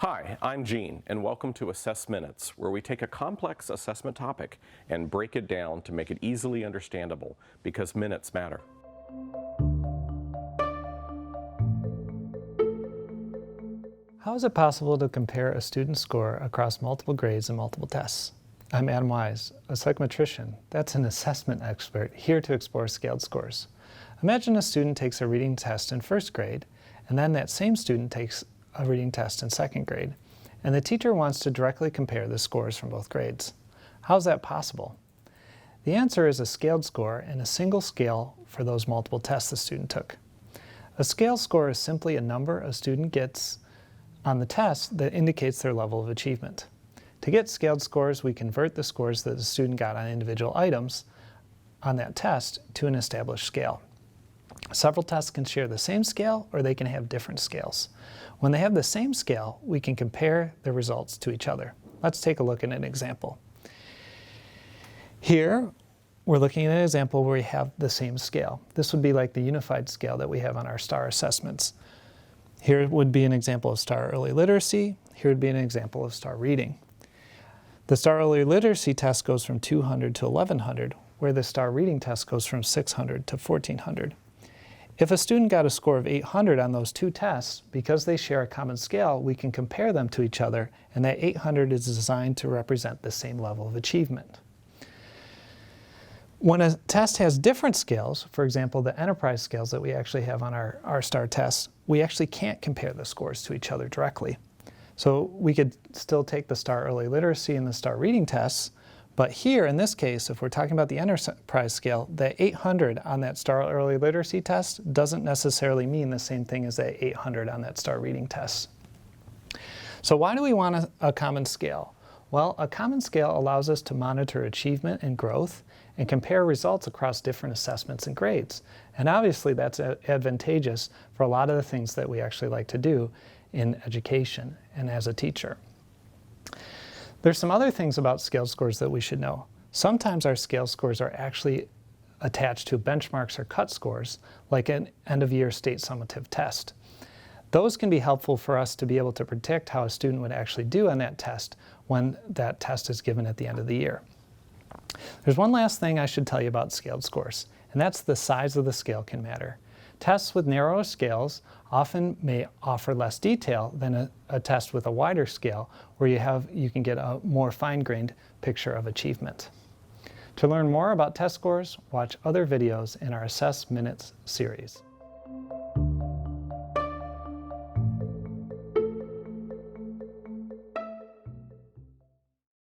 Hi, I'm Gene, and welcome to AssessMinutes, where we take a complex assessment topic and break it down to make it easily understandable, because minutes matter. How is it possible to compare a student's score across multiple grades and multiple tests? I'm Adam Wise, a psychometrician, that's an assessment expert, here to explore scaled scores. Imagine a student takes a reading test in first grade, and then that same student takes a reading test in second grade, and the teacher wants to directly compare the scores from both grades. How is that possible? The answer is a scaled score and a single scale for those multiple tests the student took. A scale score is simply a number a student gets on the test that indicates their level of achievement. To get scaled scores, we convert the scores that the student got on individual items on that test to an established scale. Several tests can share the same scale, or they can have different scales. When they have the same scale, we can compare the results to each other. Let's take a look at an example. Here, we're looking at an example where we have the same scale. This would be like the unified scale that we have on our STAR assessments. Here would be an example of STAR Early Literacy. Here would be an example of STAR Reading. The STAR Early Literacy test goes from 200 to 1100, where the STAR Reading test goes from 600 to 1400. If a student got a score of 800 on those two tests, because they share a common scale, we can compare them to each other, and that 800 is designed to represent the same level of achievement. When a test has different scales, for example, the enterprise scales that we actually have on our STAR tests, we actually can't compare the scores to each other directly. So we could still take the STAR Early Literacy and the STAR Reading tests, but here, in this case, if we're talking about the enterprise scale, the 800 on that STAR Early Literacy test doesn't necessarily mean the same thing as that 800 on that STAR Reading test. So why do we want a common scale? Well, a common scale allows us to monitor achievement and growth and compare results across different assessments and grades. And obviously that's advantageous for a lot of the things that we actually like to do in education and as a teacher. There's some other things about scale scores that we should know. Sometimes our scale scores are actually attached to benchmarks or cut scores, like an end-of-year state summative test. Those can be helpful for us to be able to predict how a student would actually do on that test when that test is given at the end of the year. There's one last thing I should tell you about scaled scores, and that's the size of the scale can matter. Tests with narrower scales often may offer less detail than a test with a wider scale, where you can get a more fine-grained picture of achievement. To learn more about test scores, watch other videos in our AssessMinutes series.